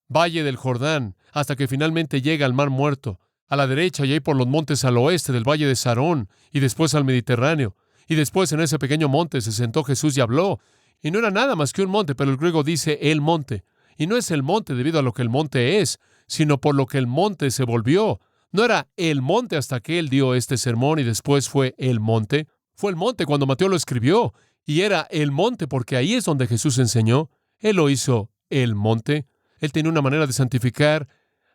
valle del Jordán, hasta que finalmente llega al Mar Muerto, a la derecha y ahí por los montes al oeste del valle de Sarón, y después al Mediterráneo. Y después en ese pequeño monte se sentó Jesús y habló. Y no era nada más que un monte, pero el griego dice el monte. Y no es el monte debido a lo que el monte es, sino por lo que el monte se volvió. No era el monte hasta que él dio este sermón y después fue el monte. Fue el monte cuando Mateo lo escribió. Y era el monte porque ahí es donde Jesús enseñó. Él lo hizo el monte. Él tenía una manera de santificar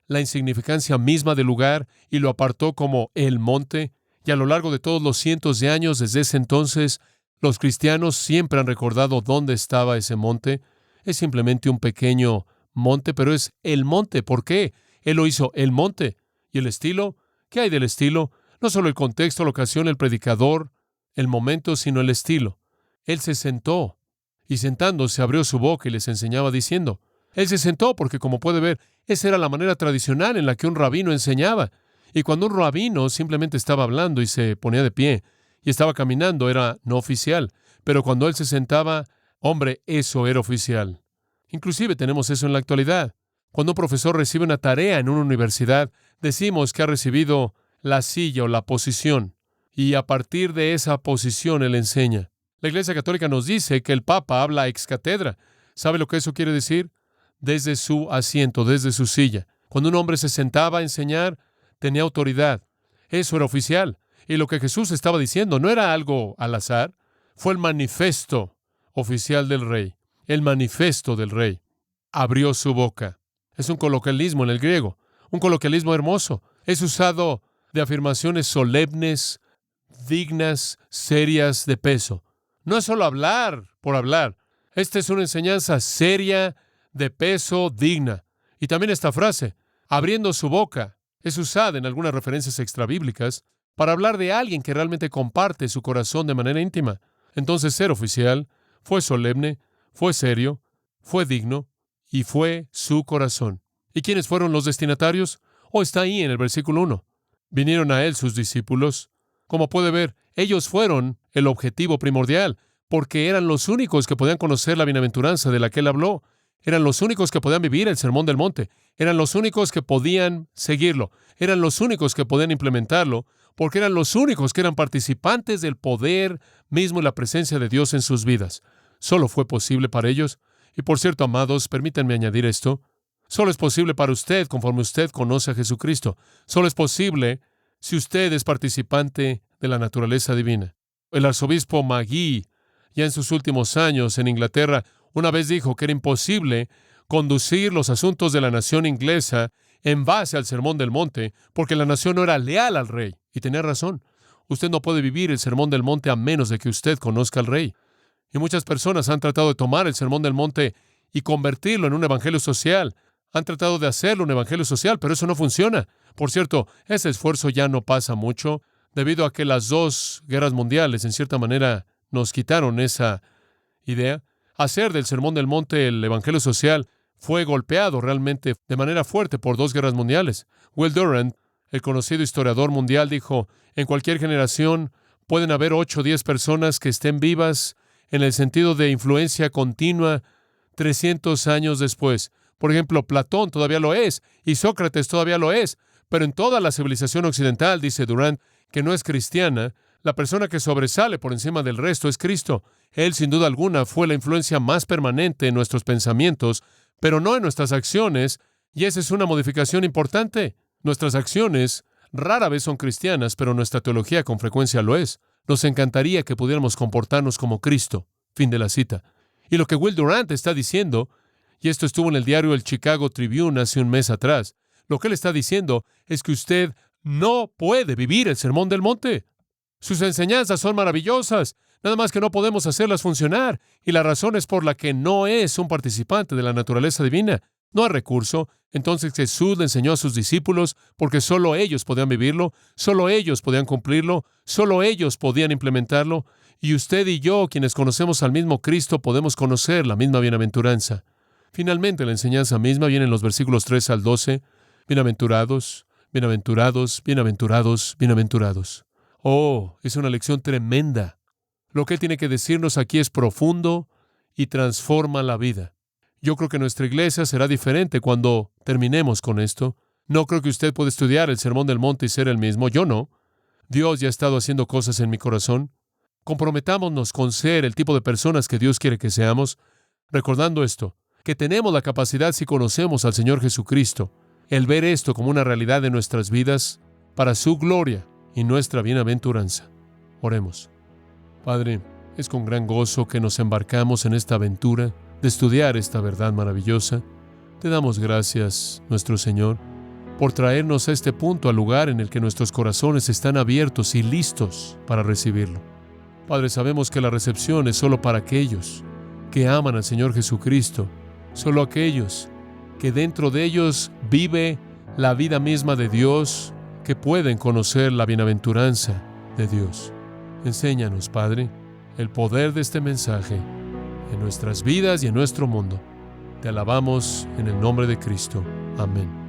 la insignificancia misma del lugar y lo apartó como el monte. Y a lo largo de todos los cientos de años desde ese entonces, los cristianos siempre han recordado dónde estaba ese monte. Es simplemente un pequeño monte, pero es el monte. ¿Por qué? Él lo hizo el monte. ¿Y el estilo? ¿Qué hay del estilo? No solo el contexto, la ocasión, el predicador, el momento, sino el estilo. Él se sentó y sentándose abrió su boca y les enseñaba diciendo. Él se sentó porque, como puede ver, esa era la manera tradicional en la que un rabino enseñaba. Y cuando un rabino simplemente estaba hablando y se ponía de pie y estaba caminando, era no oficial. Pero cuando él se sentaba, hombre, eso era oficial. Inclusive tenemos eso en la actualidad. Cuando un profesor recibe una tarea en una universidad, decimos que ha recibido la silla o la posición. Y a partir de esa posición él enseña. La Iglesia Católica nos dice que el Papa habla ex cátedra. ¿Sabe lo que eso quiere decir? Desde su asiento, desde su silla. Cuando un hombre se sentaba a enseñar, tenía autoridad. Eso era oficial. Y lo que Jesús estaba diciendo no era algo al azar. Fue el manifiesto oficial del rey. El manifiesto del rey. Abrió su boca. Es un coloquialismo en el griego. Un coloquialismo hermoso. Es usado de afirmaciones solemnes, dignas, serias, de peso. No es solo hablar por hablar. Esta es una enseñanza seria, de peso, digna. Y también esta frase, abriendo su boca, es usada en algunas referencias extrabíblicas para hablar de alguien que realmente comparte su corazón de manera íntima. Entonces, ser oficial fue solemne, fue serio, fue digno y fue su corazón. ¿Y quiénes fueron los destinatarios? Está ahí en el versículo 1. Vinieron a él sus discípulos. Como puede ver, ellos fueron el objetivo primordial, porque eran los únicos que podían conocer la bienaventuranza de la que él habló. Eran los únicos que podían vivir el Sermón del Monte. Eran los únicos que podían seguirlo. Eran los únicos que podían implementarlo, porque eran los únicos que eran participantes del poder mismo y la presencia de Dios en sus vidas. Solo fue posible para ellos. Y por cierto, amados, permítanme añadir esto. Solo es posible para usted conforme usted conoce a Jesucristo. Solo es posible si usted es participante de la naturaleza divina. El arzobispo Magee, ya en sus últimos años en Inglaterra, una vez dijo que era imposible conducir los asuntos de la nación inglesa en base al Sermón del Monte, porque la nación no era leal al rey. Y tenía razón. Usted no puede vivir el Sermón del Monte a menos de que usted conozca al rey. Y muchas personas han tratado de tomar el Sermón del Monte y convertirlo en un evangelio social. Han tratado de hacerlo un evangelio social, pero eso no funciona. Por cierto, ese esfuerzo ya no pasa mucho, debido a que las dos guerras mundiales, en cierta manera, nos quitaron esa idea. Hacer del Sermón del Monte el evangelio social fue golpeado realmente de manera fuerte por dos guerras mundiales. Will Durant, el conocido historiador mundial, dijo, en cualquier generación pueden haber 8 o 10 personas que estén vivas en el sentido de influencia continua 300 años después. Por ejemplo, Platón todavía lo es y Sócrates todavía lo es, pero en toda la civilización occidental, dice Durant, que no es cristiana, la persona que sobresale por encima del resto es Cristo. Él, sin duda alguna, fue la influencia más permanente en nuestros pensamientos, pero no en nuestras acciones, y esa es una modificación importante. Nuestras acciones rara vez son cristianas, pero nuestra teología con frecuencia lo es. Nos encantaría que pudiéramos comportarnos como Cristo. Fin de la cita. Y lo que Will Durant está diciendo, y esto estuvo en el diario El Chicago Tribune hace un mes atrás, lo que él está diciendo es que usted no puede vivir el Sermón del Monte. Sus enseñanzas son maravillosas, nada más que no podemos hacerlas funcionar, y la razón es por la que no es un participante de la naturaleza divina. No hay recurso. Entonces Jesús le enseñó a sus discípulos porque solo ellos podían vivirlo, solo ellos podían cumplirlo, solo ellos podían implementarlo, y usted y yo, quienes conocemos al mismo Cristo, podemos conocer la misma bienaventuranza. Finalmente, la enseñanza misma viene en los versículos 3 al 12. Bienaventurados, bienaventurados, bienaventurados, bienaventurados. Oh, es una lección tremenda. Lo que Él tiene que decirnos aquí es profundo y transforma la vida. Yo creo que nuestra iglesia será diferente cuando terminemos con esto. No creo que usted pueda estudiar el Sermón del Monte y ser el mismo. Yo no. Dios ya ha estado haciendo cosas en mi corazón. Comprometámonos con ser el tipo de personas que Dios quiere que seamos, recordando esto, que tenemos la capacidad, si conocemos al Señor Jesucristo, el ver esto como una realidad de nuestras vidas para su gloria y nuestra bienaventuranza. Oremos. Padre, es con gran gozo que nos embarcamos en esta aventura de estudiar esta verdad maravillosa. Te damos gracias, nuestro Señor, por traernos a este punto, al lugar en el que nuestros corazones están abiertos y listos para recibirlo. Padre, sabemos que la recepción es solo para aquellos que aman al Señor Jesucristo, solo aquellos que dentro de ellos vive la vida misma de Dios, que pueden conocer la bienaventuranza de Dios. Enséñanos, Padre, el poder de este mensaje en nuestras vidas y en nuestro mundo. Te alabamos en el nombre de Cristo. Amén.